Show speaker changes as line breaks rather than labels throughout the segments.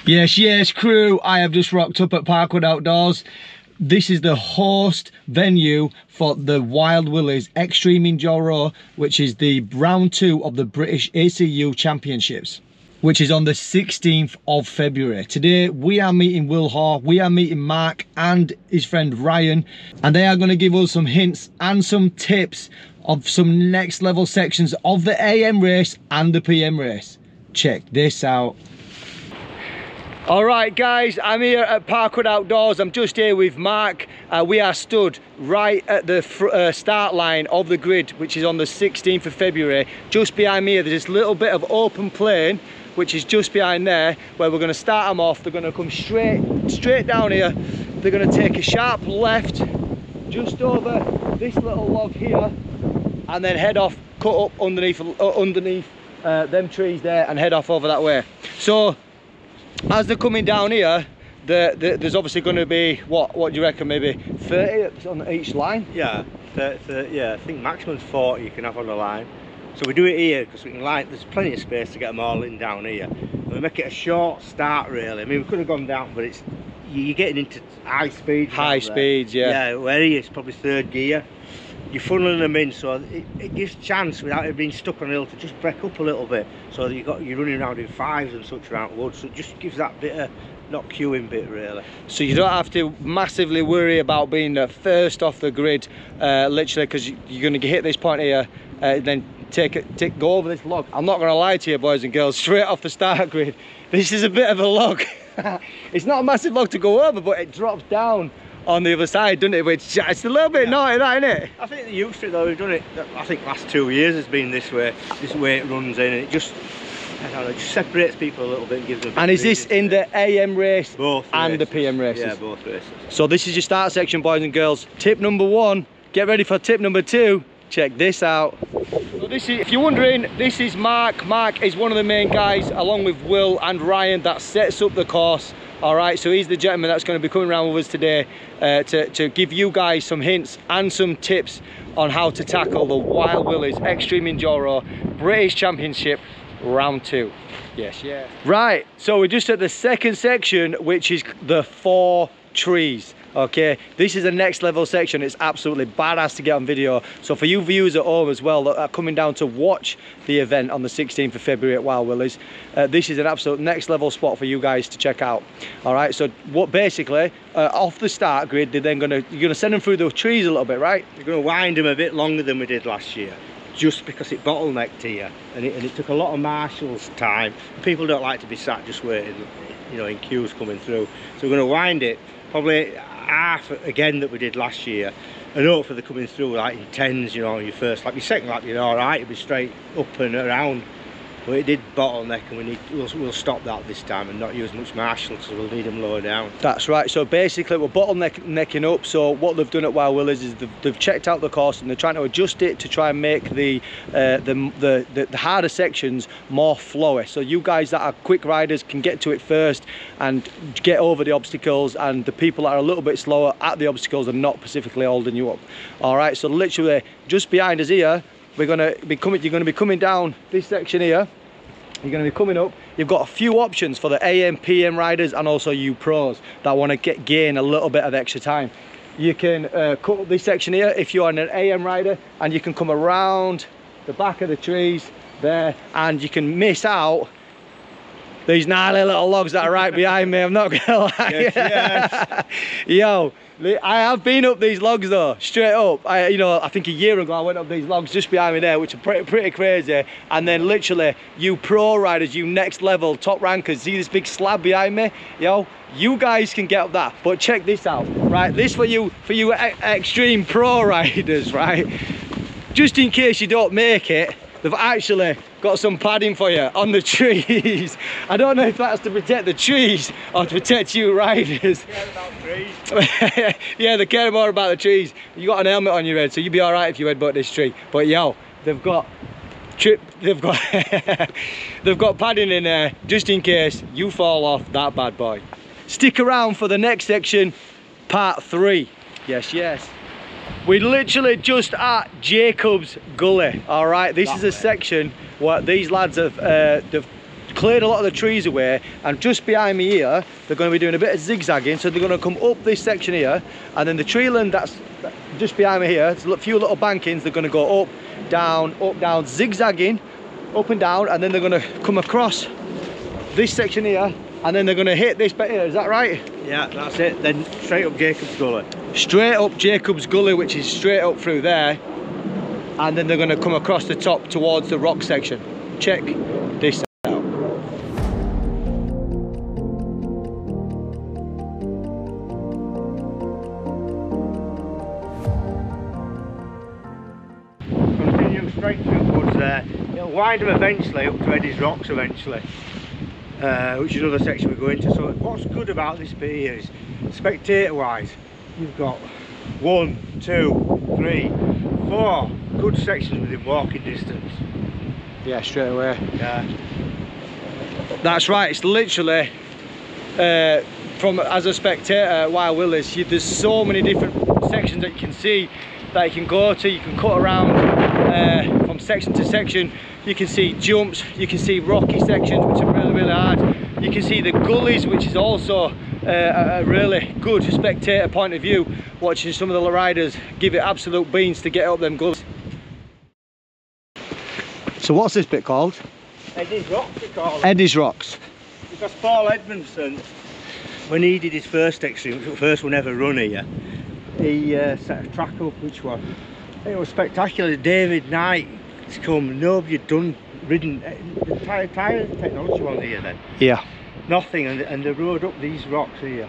Yes, crew, I have just rocked up at Parkwood Outdoors. This is the host venue for the Wild Willeys Extreme Enduro, which is the round 2 of the British ACU Championships, which is on the 16th of February. Today we are meeting Will Haw, we are meeting Mark and his friend Ryan, and they are going to give us some hints and some tips of some next level sections of the AM race and the PM race. Check this out. Alright guys, I'm here at Parkwood Outdoors. I'm just here with Mark. We are stood right at the start line of the grid, which is on the 16th of February. Just behind me here, there's this little bit of open plain, which is just behind there, where we're going to start them off. They're going to come straight down here. They're going to take a sharp left, just over this little log here, and then head off, cut up underneath them trees there, and head off over that way. So, as they're coming down here, there's obviously going to be, what do you reckon, maybe 30 on each line?
Yeah, 30, yeah, I think maximum 40 you can have on the line. So we do it here because we can there's plenty of space to get them all in down here. And we make it a short start really. I mean, we could have gone down, but you're getting into high speeds.
High speeds, yeah.
Yeah, where here it's probably third gear. You're funneling them in, so it gives chance without it being stuck on a hill to just break up a little bit. So that you're running around in 5s and such around woods, so it just gives that bit of not queuing bit really. So
you don't have to massively worry about being the first off the grid, literally, because you're going to hit this point here, then go over this log. I'm not going to lie to you, boys and girls, straight off the start grid, this is a bit of a log. It's not a massive log to go over, but it drops down on the other side, doesn't it? Which it's a little bit naughty, that, isn't it?
I think they're used to it though. We've done it, I think last 2 years has been this way it runs in, and it just, I don't know, it just separates people a little bit and gives them a bit.
And is this in the AM race
both
and
races.
The PM races?
Yeah, both races.
So this is your start section, boys and girls. Tip number 1, get ready for tip number 2. Check this out. So this is, if you're wondering, this is Mark. Mark is one of the main guys, along with Will and Ryan, that sets up the course. All right, so he's the gentleman that's going to be coming around with us today to give you guys some hints and some tips on how to tackle the Wild Willeys Extreme Enduro British Championship round 2. Yes. Right, so we're just at the second section, which is the 4 trees. Okay, this is the next level section. It's absolutely badass to get on video. So for you viewers at home as well that are coming down to watch the event on the 16th of February at Wild Willeys, this is an absolute next level spot for you guys to check out. All right, so what basically off the start grid, you're gonna send them through the trees a little bit, right?
You're gonna wind them a bit longer than we did last year, just because it bottlenecked here, and it took a lot of marshals' time. People don't like to be sat just waiting, you know, in queues coming through. So we're gonna wind it probably half again that we did last year, and hopefully they're coming through like in 10s, you know, your first lap. Your second lap you're all right, it'll be straight up and around, but it did bottleneck, and we'll stop that this time and not use much marshals, because we'll need them lower down. That's
right. So basically we're bottlenecking up. So what they've done at Wild Willeys is they've checked out the course, and they're trying to adjust it to try and make the harder sections more flowy, so you guys that are quick riders can get to it first and get over the obstacles, and the people that are a little bit slower at the obstacles are not specifically holding you up. All right, so literally just behind us here, you're going to be coming down this section here. You're going to be coming up. You've got a few options for the AM, PM riders, and also you pros that want to gain a little bit of extra time. You can cut up this section here if you're an AM rider, and you can come around the back of the trees there, and you can miss out these gnarly little logs that are right behind me. I'm not gonna lie.
Yes.
Yo, I have been up these logs though, straight up. I think a year ago I went up these logs just behind me there, which are pretty crazy. And then literally, you pro riders, you next level top rankers, see this big slab behind me? Yo, you guys can get up that. But check this out, right? This for you extreme pro riders, right? Just in case you don't make it, they've actually got some padding for you on the trees. I don't know if that's to protect the trees or to protect you riders.
Care about trees.
Yeah, they care more about the trees. You got an helmet on your head, so you'll be all right if you headbutt this tree. But yo, they've got padding in there just in case you fall off that bad boy. Stick around for the next section, part 3. Yes. We're literally just at Jacob's Gully. All right, this is a section where these lads have cleared a lot of the trees away, and just behind me here they're going to be doing a bit of zigzagging. So they're going to come up this section here, and then the tree land that's just behind me here, it's a few little bankings. They're going to go up, down, zigzagging up and down, and then they're going to come across this section here, and then they're going to hit this bit here. Is that right?
Yeah, that's it. Then straight up Jacob's Gully.
Straight up Jacob's Gully, which is straight up through there, and then they're going to come across the top towards the rock section. Check this out.
Continue straight through the woods there. It'll wind them eventually up to Eddie's Rocks eventually, which is another section we go into. So what's good about this bit here is, spectator wise, you've got 1, 2, 3, 4 good sections within walking distance.
Yeah, straight away.
Yeah.
That's right, it's literally from as a spectator while Willeys, there's so many different sections that you can see, that you can go to. You can cut around from section to section. You can see jumps, you can see rocky sections which are really hard. You can see the gullies, which is also a really good spectator point of view, watching some of the riders give it absolute beans to get up them gullies. So what's this bit called?
Eddie's Rocks we call it.
Eddie's Rocks.
Because Paul Edmondson, when he did his first extreme, the first one ever run here, he set a track up which was, it was spectacular. David Knight has come, nobody had ridden, the tyre technology wasn't here then.
Yeah.
Nothing, and they rode up these rocks here.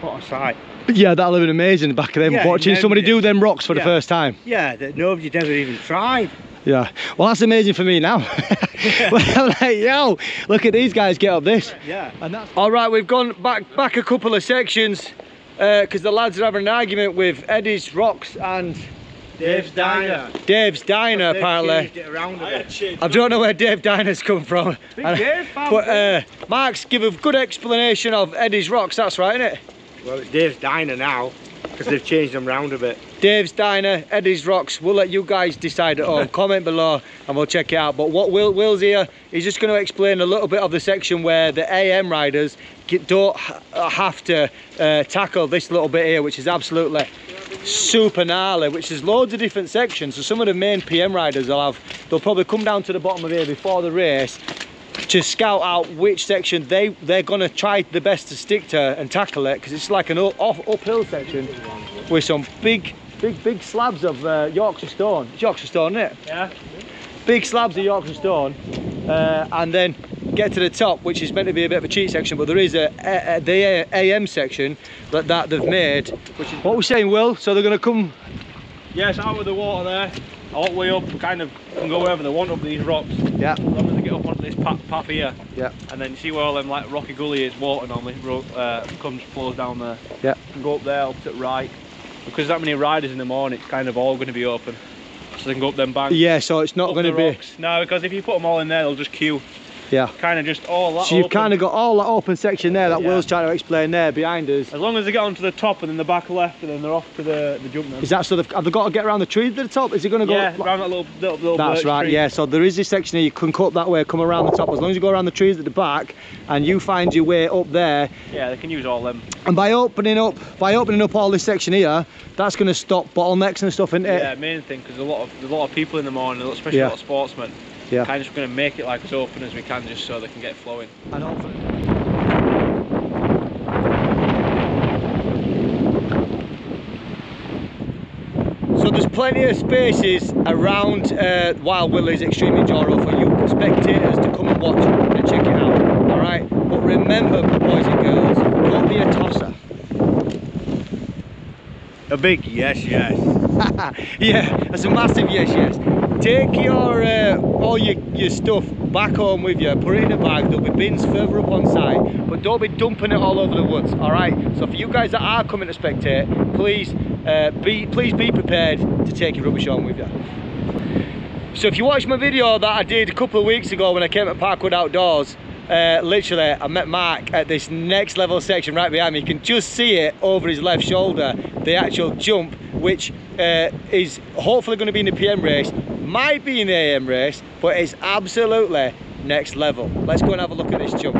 What a sight.
Yeah, that'll have been amazing back of them,
Yeah,
watching somebody do them rocks for the first time.
Yeah, that nobody had ever even tried.
Yeah, well that's amazing for me now. Well, I'm like, yo, look at these guys get up this.
Yeah.
And that's all right. We've gone back a couple of sections because the lads are having an argument with Eddie's Rocks and
Dave's Diner.
Dave's Diner, apparently.
It around a bit.
I don't know where Dave Diner's come from.
Big Dave,
but Mark's give a good explanation of Eddie's Rocks. That's right, isn't it?
Well, it's Dave's Diner now because they've changed them round a bit.
Dave's Diner, Eddie's Rocks. We'll let you guys decide at home. Comment below and we'll check it out. But what Will's here, he's just going to explain a little bit of the section where the AM riders don't have to tackle this little bit here, which is absolutely super gnarly, which is loads of different sections. So some of the main PM riders they'll probably come down to the bottom of here before the race to scout out which section they're going to try the best to stick to and tackle it, because it's like an uphill section with some big slabs of Yorkshire stone. It's Yorkshire stone, isn't it?
Yeah.
Big slabs of Yorkshire stone, and then get to the top, which is meant to be a bit of a cheat section, but there is the AM section that they've made. Which is what we're saying, Will. So they're going to come.
Yes, out with the water there, all the way up, kind of can go wherever they want up these rocks.
Yeah.
As long as they get up onto this path here.
Yeah.
And then you see where all them like rocky gully is, water normally flows down there.
Yeah.
You can go up there, up to the right. Because there's that many riders in the morning, it's kind of all going to be open. So they can go up them banks.
Yeah, so it's not going to be.
No, because if you put them all in there, they'll just queue.
Yeah.
Kind of just all that.
So you've kind of got all that open section there that
Yeah.
Will's trying to explain there behind us.
As long as they get onto the top and then the back left, and then they're off to the jump then.
Is that so? Have they got to get around the trees at the top? Is it going to go?
Yeah, around that little
That's
birch
right.
tree.
Yeah. So there is this section here. You can cut that way, come around the top. As long as you go around the trees at the back, and you find your way up there.
Yeah, they can use all them.
And by opening up all this section here, that's going to stop bottlenecks and stuff, isn't it?
Yeah, main thing, because there's a lot of people in the morning, especially a lot of sportsmen.
Yeah.
Kind of just going to make it like as open as we can, just so they can get flowing.
And so there's plenty of spaces around Wild Willeys Extreme Enduro for you spectators to come and watch and check it out. All right, but remember, boys and girls, don't be a tosser.
A big yes.
Yeah, that's a massive yes. Take your all your stuff back home with you, put it in a bag. There'll be bins further up on site, but don't be dumping it all over the woods. All right. So for you guys that are coming to spectate, please be prepared to take your rubbish home with you. So if you watched my video that I did a couple of weeks ago when I came to Parkwood Outdoors, literally I met Mark at this next level section right behind me. You can just see it over his left shoulder, the actual jump, which is hopefully going to be in the PM race, might be in the AM race, but it's absolutely next level. Let's go and have a look at this jump.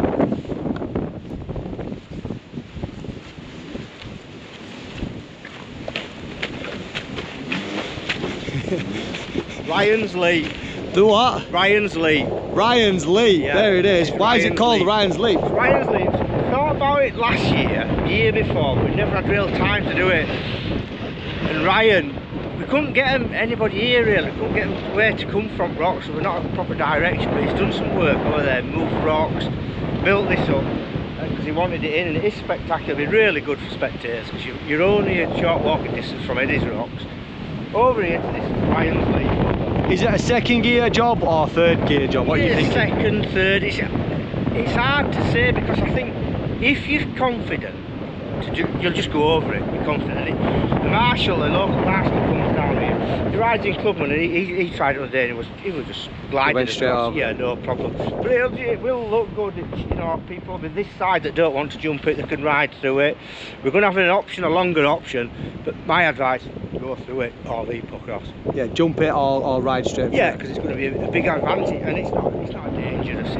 Ryan's Leap.
The what?
Ryan's Leap.
Ryan's Leap.
Yeah,
there it is. Why is it called Ryan's Leap?
Ryan's Leap. We thought about it last year, the year before, but we never had real time to do it. And Ryan, we couldn't get anybody here really. We couldn't get him where to come from rocks, so we're not in proper direction. But he's done some work over there, moved rocks, built this up because he wanted it in, and it is spectacular. It'll be really good for spectators because you're only a short walking distance from Eddie's Rocks. Over here to this Ryan's Leap.
Is it a second gear job or third gear job? What do you think?
Second, third. It's hard to say because I think if you're confident, you'll just go over it. You're confident. The marshal, the local marshal, comes down here. He rides in Clubman, and he tried it on the day, and he was just gliding
straight
across.
over.
Yeah, no problem. But it will look good. You know, people with this side that don't want to jump it, they can ride through it. We're going to have an option, a longer option. But my advice: go through it or leap across.
Yeah, jump it or ride straight.
Yeah, because it's going to be a big advantage, and it's not dangerous.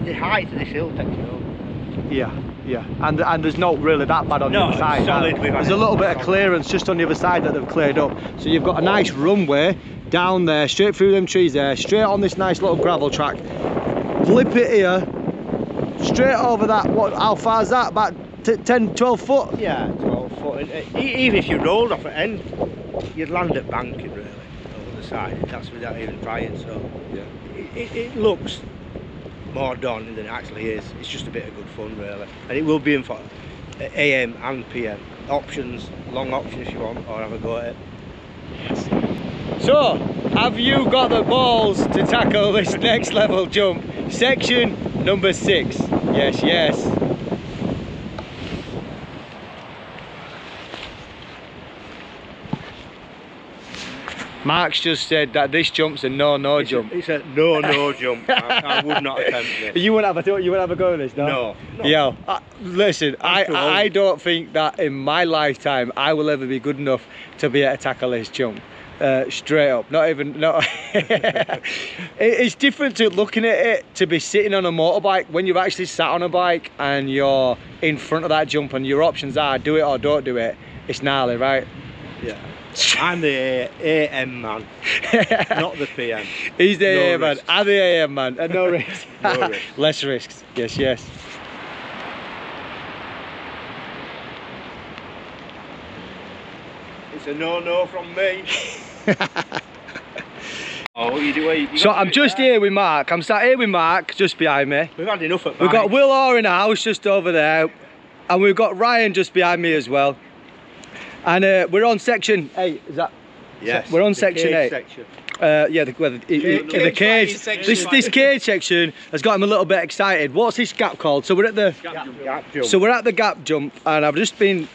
The height of this hill takes you over.
Yeah, yeah, and there's not really that bad on the other side.
Solid.
There's a little bit of clearance just on the other side that they've cleared up. So you've got a nice runway down there, straight through them trees there, straight on this nice little gravel track. Flip it here, straight over that. How far is that? About 10, 12 foot?
Yeah, 12 foot. Even if you rolled off at end, you'd land at banking really, over the side. That's without even trying. So
yeah,
it looks more daunting than it actually is. It's just a bit of good fun really, and it will be in for AM and PM options, long option if you want, or have a go at it.
So, have you got the balls to tackle this next level jump? Section number 6. Yes, yes. Mark's just said that this jump's a no jump.
It's a no jump. I would not attempt this.
You wouldn't have a go at this, no?
No.
Yo, listen, I don't think that in my lifetime I will ever be good enough to be able to tackle this jump. Straight up, it's different to looking at it to be sitting on a motorbike. When you've actually sat on a bike and you're in front of that jump and your options are do it or don't do it, it's gnarly, right?
Yeah. I'm the AM man, not the PM.
He's the
No
AM man,
risks.
I'm the AM man, and no risks.
No risks.
Less risks, yes, yes.
It's a no from me. Oh, what you do?
So I'm just here with Mark. I'm sat here with Mark just behind me.
We've had enough at
We've got Will Orr in the house just over there, and we've got Ryan just behind me as well. And we're on section 8. Is that?
Yes.
We're on section 8.
Section.
Yeah, the cage. This cage section has got him a little bit excited. What's this gap called? So we're at the
Gap jump.
So we're at the gap jump, and I've just been.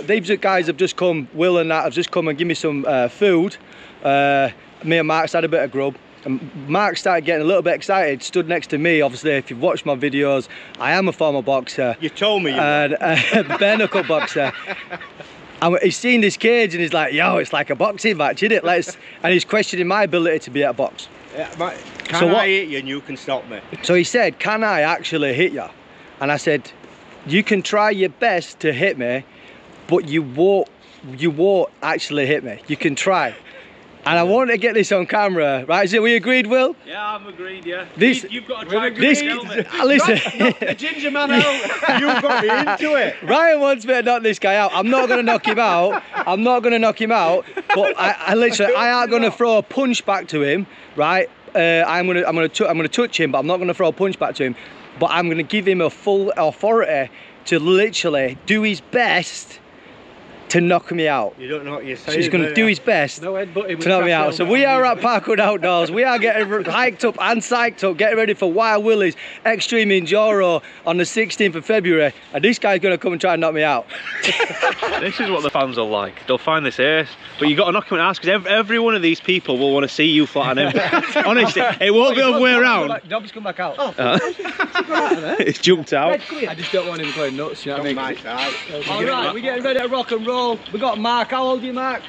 These guys have just come. Will and that have just come and give me some food. Me and Mark's had a bit of grub. And Mark started getting a little bit excited, stood next to me. Obviously, if you've watched my videos, I am a former boxer.
You told me you
and bare knuckle boxer. And he's seen this cage and he's like, yo, it's like a boxing match, isn't it? And he's questioning my ability to be at a box.
Yeah, can I hit you and you can stop me?
So he said, can I actually hit you? And I said, you can try your best to hit me, but you won't actually hit me. You can try. And I want to get this on camera, right? Is it we agreed, Will?
Yeah, I'm agreed, yeah.
You've
got to try and
listen,
the ginger man out.
You've got me into it.
Ryan wants me to knock this guy out. I'm not going to knock him out. I'm not going to knock him out. But I literally, I aren't going to throw a punch back to him, right? I'm going to touch him, but I'm not going to throw a punch back to him. But I'm going to give him a full authority to literally do his best to knock me out.
You don't know what you're saying.
So he's going to do his best to knock me out. So we are at Parkwood Outdoors. We are getting hiked up and psyched up, getting ready for Wild Willeys Extreme Enduro on the 16th of February. And this guy's going to come and try and knock me out.
This is what the fans will like. They'll find this ace. But you got to knock him out because every one of these people will want to see you flatten him. Honestly, it won't be the other way around.
Dobby's come back out.
It's jumped out.
I just don't want him going nuts, you know what I mean?
Right.
Alright, we're getting ready to rock and roll. We got Mark. How old are you, Mark?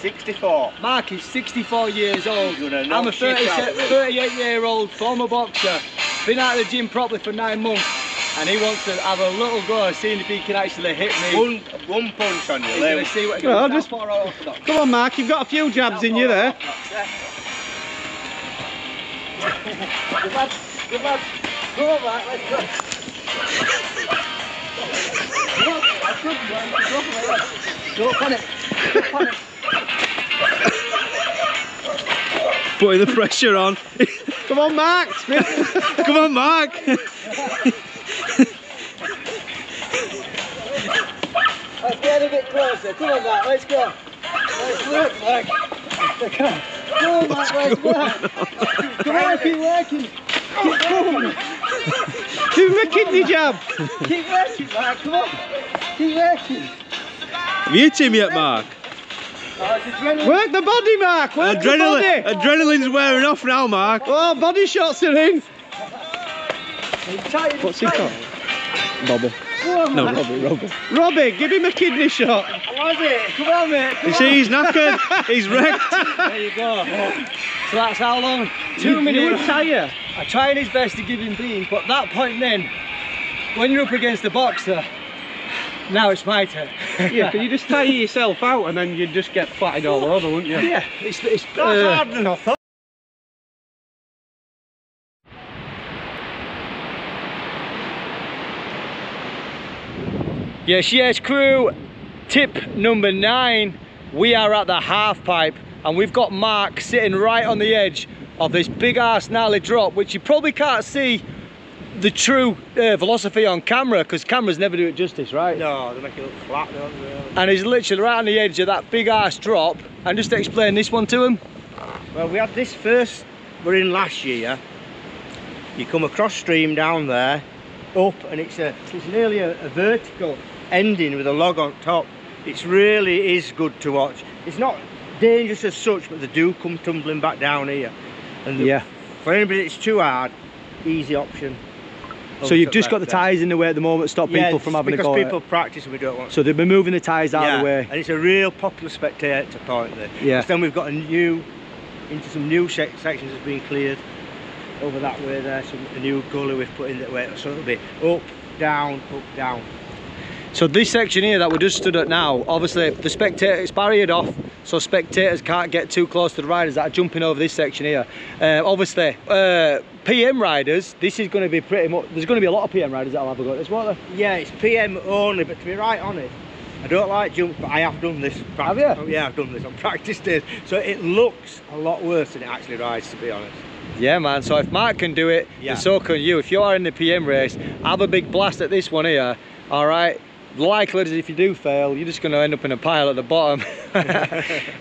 64.
Mark is 64 years old.
You're gonna
I'm a
knock shit out of him.
38-year-old former boxer. Been out of the gym properly for 9 months. And he wants to have a little go, seeing if he can actually hit me.
One punch on you.
He's going to see what he
Well,
can
just-
far or orthodox.
Come on, Mark, you've got a few jabs in you there.
Good lad, good lad. Come on, Mark, let's go. Come on, that's good, man. Go for it. Don't panic. Don't panic.
Putting the pressure on.
Come on, Mark.
Come on, Mark.
Let's get a bit closer. Come on, Mark, let's go. Let's work, Mark. Come on, Mark, let's work. Come on, keep working. Keep going.
Do the kidney jab.
Keep working, Mark, come on. Keep working.
Have you hit him yet, Mark?
Oh, it's adrenaline.
Work the body, Mark. Work the body.
Adrenaline's wearing off now, Mark.
Oh, body shots are in.
He's tired,
What's he called? Bobby.
Come on,
No,
Mark.
Robbie, give him a kidney shot.
Was it? Come on, mate. Come
You see, he's knackered. He's wrecked.
There you go. So that's how long? 2
You
minutes.
would tire.
I tried his best to give him beans, but that point then, when you're up against the boxer, now it's my turn.
Yeah, can you just tire yourself out and then you'd just get flattened all over, wouldn't you?
Yeah, it's
That's hard enough.
Yes, crew. Tip number 9. We are at the half pipe, and we've got Mark sitting right on the edge of this big ass gnarly drop, which you probably can't see the true velocity on camera, because cameras never do it justice, right?
No, they make it look flat, don't they? Really?
And he's literally right on the edge of that big ass drop. And just to explain this one to him.
Well, we had this first, we're in last year. You come across stream down there, up, and it's nearly a vertical ending with a log on top. It really is good to watch. It's not dangerous as such, but they do come tumbling back down here. And for anybody that's too hard, easy option.
So you've just got the tyres in the way at the moment to stop people from having a go at it.
because people practice and we don't want to.
So they've been moving the tyres out of the way.
And it's a real popular spectator point there.
Yeah.
Then we've got into some new sections that's been cleared over that way there. A new gully we've put in that way. So it'll be up, down, up, down.
So this section here that we just stood at now, obviously the spectator, it's barriered off, so spectators can't get too close to the riders that are jumping over this section here. Obviously, PM riders, this is going to be pretty much, there's going to be a lot of PM riders that'll have a go at this, won't there?
Yeah, it's PM only, but to be right honest, I don't like jumps, but I have done this.
Have you?
Oh, yeah, I've done this on practice days. So it looks a lot worse than it actually rides, to be honest.
Yeah, man, so if Mark can do it, then so can you. If you are in the PM race, have a big blast at this one here, all right? Likely is if you do fail, you're just going to end up in a pile at the bottom.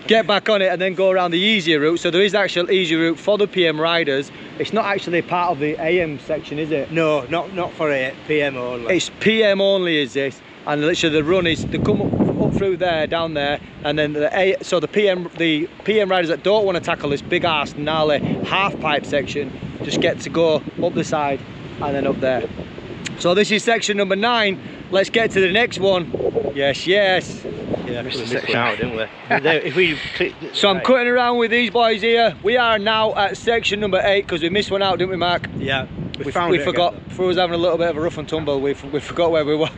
Get back on it and then go around the easier route. So there is actual easier route for the PM riders. It's not actually part of the AM section, is it?
No, not for it, PM only.
It's PM only, is this? And literally the run is, they come up through there, down there, and then so the PM riders that don't want to tackle this big ass gnarly half pipe section just get to go up the side and then up there. So this is section number 9. Let's get to the next one. Yes.
Yeah, we missed it out, didn't we? If we
so I'm cutting around with these boys here. We are now at section number 8 because we missed one out, didn't we, Mark?
Yeah.
We forgot. For us having a little bit of a rough and tumble, we forgot where we were.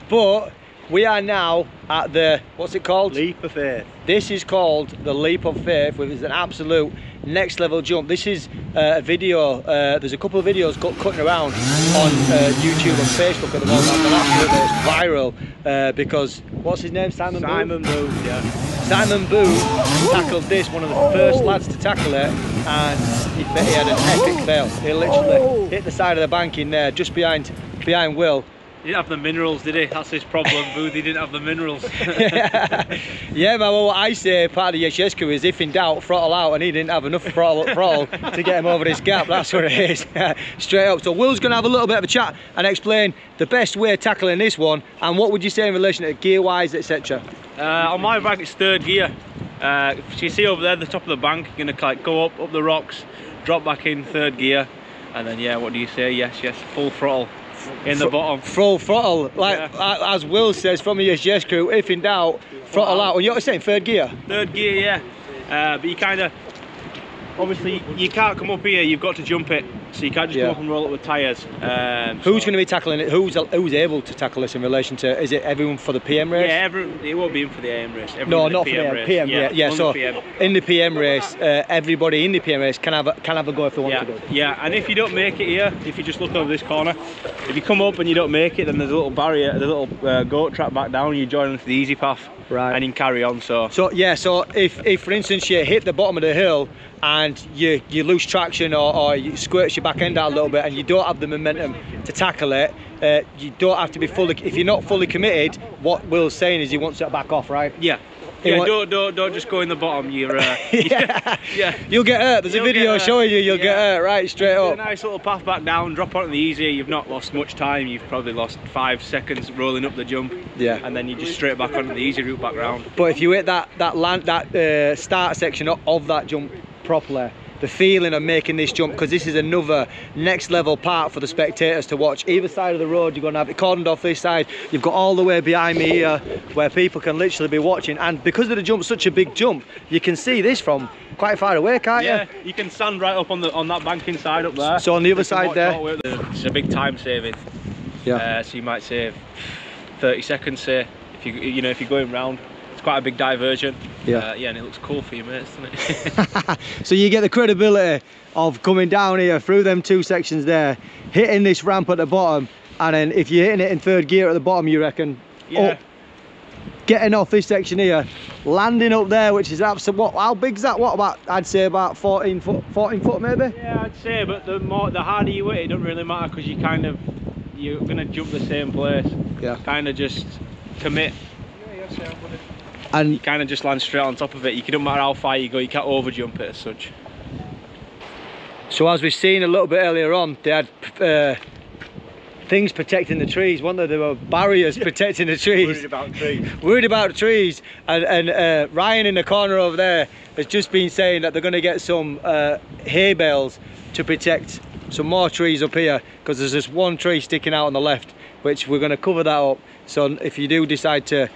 But we are now at the, what's it called?
Leap of faith.
This is called the leap of faith, which is an absolute next level jump. This is a video, there's a couple of videos cutting around on YouTube and Facebook at the moment. And absolutely it's viral because, what's his name? Simon Booth, yeah. Simon Booth tackled this, one of the first lads to tackle it, and he had an epic fail. He literally hit the side of the bank in there, just behind Will.
He didn't have the minerals, did he? That's his problem, Booth. He didn't have the minerals.
Yeah, man, well, what I say, part of the yes crew is, if in doubt, throttle out, and he didn't have enough throttle to get him over this gap. That's what it is. Straight up. So Will's going to have a little bit of a chat and explain the best way of tackling this one, and what would you say in relation to gear-wise, etc.?
On my bike, it's 3rd gear. So you see over there, the top of the bank, you're going to like go up the rocks, drop back in 3rd gear, and then, yeah, what do you say? Yes, full throttle. in the bottom.
Full throttle, like as Will says from the ESGS crew, if in doubt, throttle out. And you're saying third gear?
Third gear, yeah. But you kind of, obviously, you can't come up here, you've got to jump it. So you can't just come up and roll it with tyres.
Who's going to be tackling it? Who's able to tackle this in relation to, is it everyone for the PM race?
Yeah, it won't be in for the AM race.
No, not for the PM, yeah. So in the PM race, everybody in the PM race can have a go if they want to go.
Yeah, and if you don't make it here, if you just look over this corner, if you come up and you don't make it, then there's a little barrier, there's a little goat track back down, you join into the easy path. Right. And you can carry on. So if for instance you hit the bottom of the hill and you lose traction or you squirts your back end out a little bit and you don't have the momentum to tackle it, you don't have to be fully, if you're not fully committed, what Will's saying is he wants it back off, right? Yeah. Yeah, don't just go in the bottom. You're
yeah. You'll get hurt. There's a video showing you'll get hurt right straight up.
A nice little path back down, drop onto the easy. You've not lost much time. You've probably lost 5 seconds rolling up the jump. Yeah. And then you just straight back onto the easy route back round.
But if you hit that start section of that jump properly, the feeling of making this jump, because this is another next level part for the spectators to watch. Either side of the road, you're going to have it cordoned off this side. You've got all the way behind me here where people can literally be watching, and because of the jump, such a big jump, you can see this from quite far away, can't you?
Yeah, you can stand right up on that banking side up there.
So on the other side there,
it's a big time saving. Yeah. So you might save 30 seconds, say, if you're going round. Quite a big diversion. Yeah, and it looks cool for your mates, doesn't it?
So you get the credibility of coming down here through them 2 sections there, hitting this ramp at the bottom, and then if you're hitting it in third gear at the bottom, you reckon, up, getting off this section here, landing up there, which is absolute, how big's that? What about, I'd say about 14 foot maybe?
Yeah, I'd say, but the harder you hit, it doesn't really matter, because you're going to jump the same place. Yeah. Kind of just commit. And you kind of just land straight on top of it. You don't matter how far you go, you can't over jump it as such.
So as we've seen a little bit earlier on, they had things protecting the trees, weren't there? There were barriers protecting the trees.
Worried about trees.
Worried about trees. And Ryan in the corner over there has just been saying that they're going to get some hay bales to protect some more trees up here, because there's this one tree sticking out on the left, which we're going to cover that up. So if you do decide to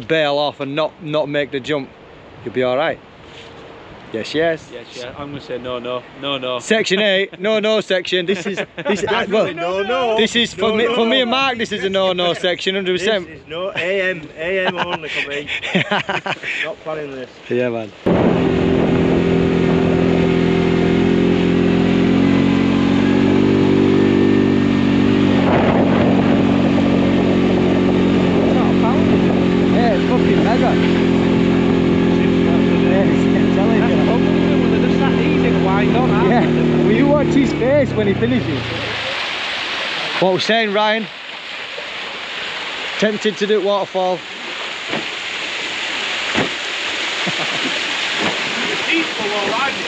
bail off and not make the jump, you'll be all right. Yes.
I'm gonna say no.
Section 8, no section. This is well,
no.
This is for me and Mark. This is a no section, 100%.
This is no AM only for me. Not planning this.
Yeah, man. His face when he finishes. What we're saying, Ryan? Tempted to do waterfall.
It's peaceful while riding,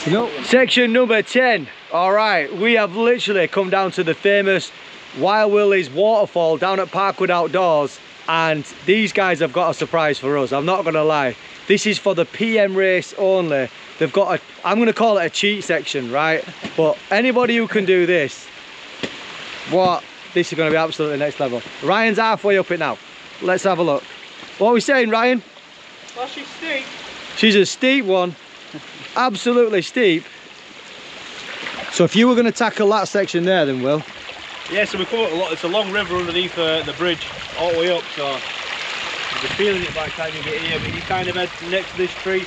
no noise.
Section number 10. All right, we have literally come down to the famous Wild Willeys waterfall down at Parkwood Outdoors. And these guys have got a surprise for us, I'm not gonna lie. This is for the PM race only. They've got I'm gonna call it a cheat section, right? But anybody who can do this, this is gonna be absolutely next level. Ryan's halfway up it now. Let's have a look. What are we saying, Ryan?
Well, she's steep.
She's a steep one, absolutely steep. So if you were gonna tackle that section there, then Will?
Yeah, so we come up a lot. It's a long river underneath the bridge all the way up, so you're feeling it by the time you get here. But you kind of head next to this tree,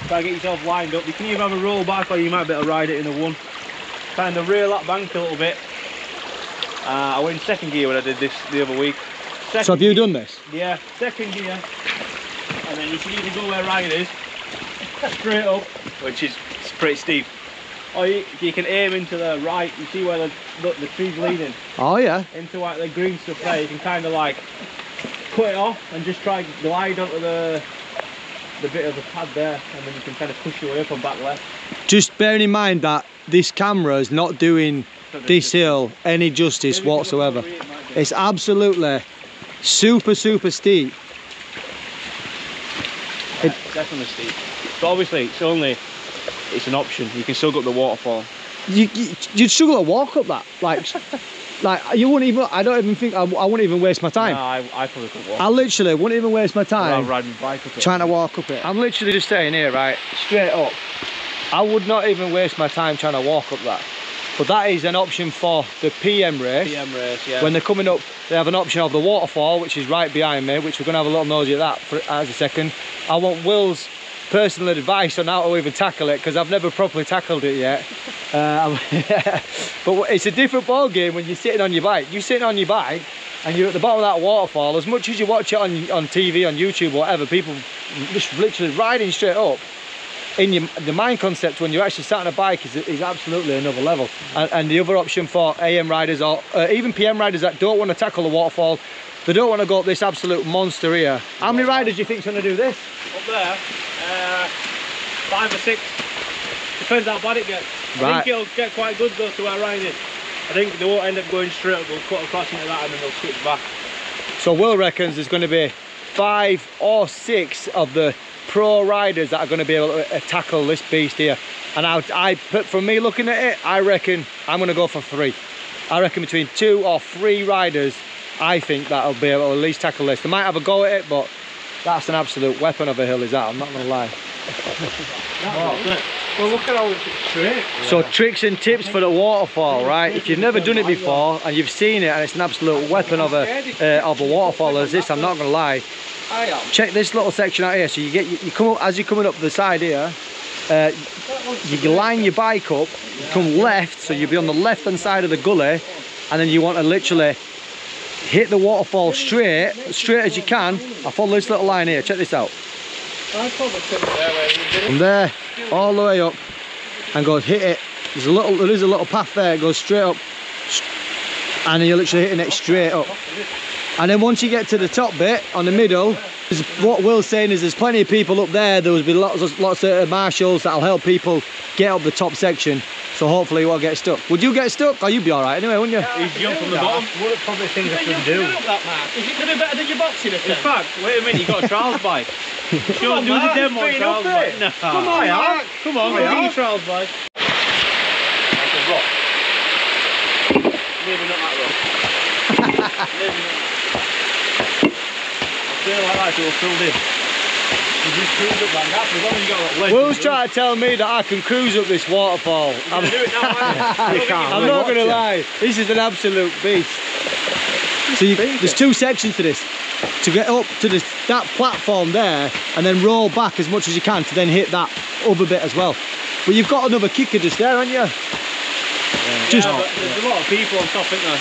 try and get yourself lined up. You can either have a roll back or you might be able to ride it in a one. Kind of rail that bank a little bit. I went in second gear when I did this the other week.
So have you done this?
Yeah, second gear. And then you can either go where Ryan is, straight up, which is pretty steep. Or you can aim into the right. You see where the tree's leading.
Oh yeah.
Into like the green stuff there. You can kind of like cut it off and just try and glide onto the bit of the pad there, and then you can kind of push your way up and back left.
Just bearing in mind that this camera is not doing this hill any justice whatsoever. It's absolutely super steep.
Yeah, definitely steep. But obviously, it's an option. You can still go up the waterfall.
You'd struggle to walk up that, like you wouldn't even. I don't even think I wouldn't even waste my time.
No, I probably couldn't walk.
I literally wouldn't even waste my time
riding my bike up it.
trying to walk up it. I'm literally just staying here, right, straight up. I would not even waste my time trying to walk up that. But that is an option for the PM race.
PM race, yeah.
When they're coming up, they have an option of the waterfall, which is right behind me, which we're going to have a little nosy at that for as a second. I want Will's personal advice on how to even tackle it, because I've never properly tackled it yet. But it's a different ball game when you're sitting on your bike. You're sitting on your bike and you're at the bottom of that waterfall. As much as you watch it on TV, on YouTube, whatever, people just literally riding straight up. In the mind concept when you're actually sat on a bike is absolutely another level. And the other option for AM riders or even PM riders that don't want to tackle the waterfall, they don't want to go up this absolute monster here. How many riders do you think is going to do this?
Up there, 5 or 6. Depends how bad it gets.
Right.
I think it'll get quite good though to where Ryan is. I think they won't end up going straight up, they'll cut across into that and then they'll switch back.
So Will reckons there's going to be 5 or 6 of the pro riders that are going to be able to tackle this beast here. And from me looking at it, I reckon I'm going to go for 3. I reckon between 2 or 3 riders, I think that'll be able to at least tackle this. They might have a go at it, but that's an absolute weapon of a hill, is that? I'm not going to lie.
Well, look at how it's straight.
So tricks and tips for the waterfall, right? If you've never done it before and you've seen it and it's an absolute weapon of a waterfall as this, I'm not going to lie. Check this little section out here. So you come up, as you're coming up the side here, you line your bike up, you come left, so you'll be on the left hand side of the gully, and then you want to literally hit the waterfall straight as you can. I follow this little line here. Check this out. From there all the way up and go hit it. There is a little path there. It goes straight up, and then you're literally hitting it straight up. And then once you get to the top bit on the middle, what Will's saying is there's plenty of people up there. There will be lots of marshals that'll help people get up the top section. So hopefully you won't get stuck. Would you get stuck? Oh, you'd be alright anyway, wouldn't you?
He'd jump from the bottom.
One of the probably things I could do.
Is it going to be better than your boxing attempt? In fact, wait a minute, you've got a trials bike. Sure, do the demo on trials bike. No. Come on, Mark. Come on, do your trials bike. Like a rock. Maybe not that rock. Maybe not. I feel like that, you're filled in. You just cruise up like that, as long as you got that ledge.
Will's trying to tell me that I can cruise up this waterfall.
You're going to do it now, aren't you?
You can't.
I'm not going to lie, this is an absolute beast. So there's 2 sections to this. To get up to that platform there and then roll back as much as you can to then hit that other bit as well. But you've got another kicker just there, haven't you?
Yeah, but there's a lot of people on top, isn't there?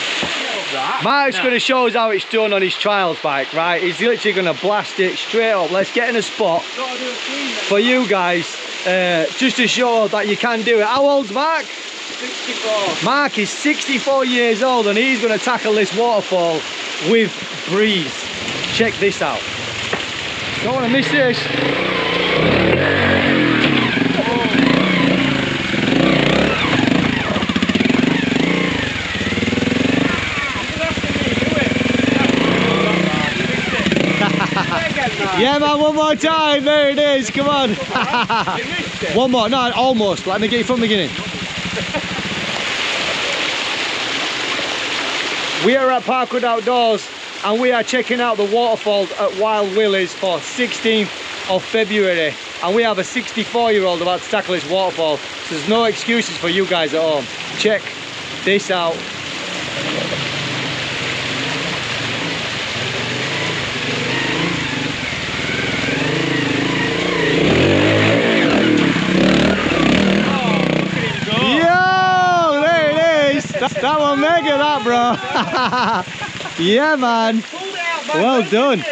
Mark's going to show us how it's done on his trials bike, right? He's literally going to blast it straight up. Let's get in a spot for you guys, just to show that you can do it. How old's Mark?
64.
Mark is 64 years old and he's going to tackle this waterfall with breeze. Check this out. Don't want to miss this. Yeah man, one more time, there it is, come on. One more, no, almost, let me get you from the beginning. We are at Parkwood Outdoors and we are checking out the waterfalls at Wild Willeys for 16th of February. And we have a 64-year-old about to tackle this waterfall, so there's no excuses for you guys at home. Check this out. That one mega, that bro. Yeah man, well done.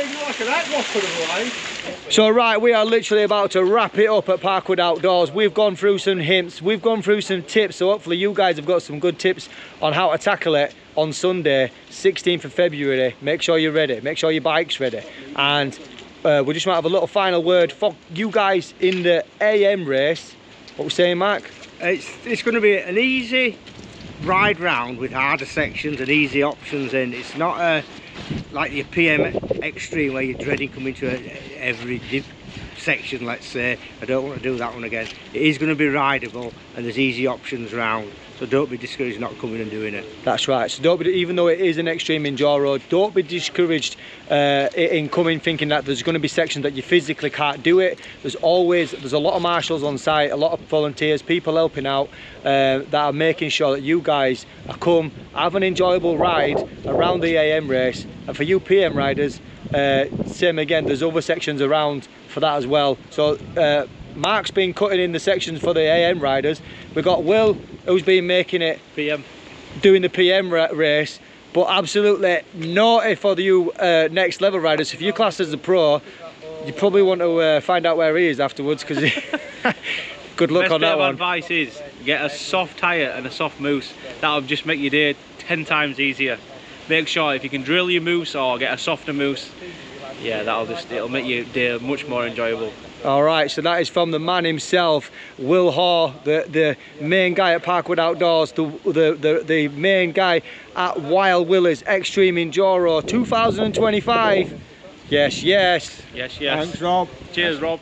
So right, we are literally about to wrap it up at Parkwood Outdoors. We've gone through some hints, we've gone through some tips, so hopefully you guys have got some good tips on how to tackle it on Sunday, 16th of February. Make sure you're ready, make sure your bike's ready. And we just might have a little final word for you guys in the AM race. What we're saying, Mark?
It's going to be an easy ride round with harder sections and easy options in. It's not like your PM extreme where you're dreading coming to every dip section, let's say. I don't want to do that one again. It is going to be rideable, and there's easy options round. So don't be discouraged not coming and doing it.
That's right. So don't be, even though it is an extreme enduro, don't be discouraged in coming thinking that there's going to be sections that you physically can't do it. There's a lot of marshals on site, a lot of volunteers, people helping out that are making sure that you guys come, have an enjoyable ride around the AM race. And for you PM riders, same again, there's other sections around for that as well. So Mark's been cutting in the sections for the AM riders. We've got Will, who's been making it
PM,
doing the PM race, but absolutely naughty for you next level riders. If you class as a pro, you probably want to find out where he is afterwards, because good luck on that one.
Best bit of advice is get a soft tyre and a soft mousse. That'll just make your day 10 times easier. Make sure if you can drill your mousse or get a softer mousse, yeah, it'll make your day much more enjoyable.
All right, so that is from the man himself, Will Haw, the main guy at Parkwood Outdoors, the main guy at Wild Willeys Extreme Enduro 2025. Yes, yes.
Yes, yes.
Thanks, Rob.
Cheers, Rob.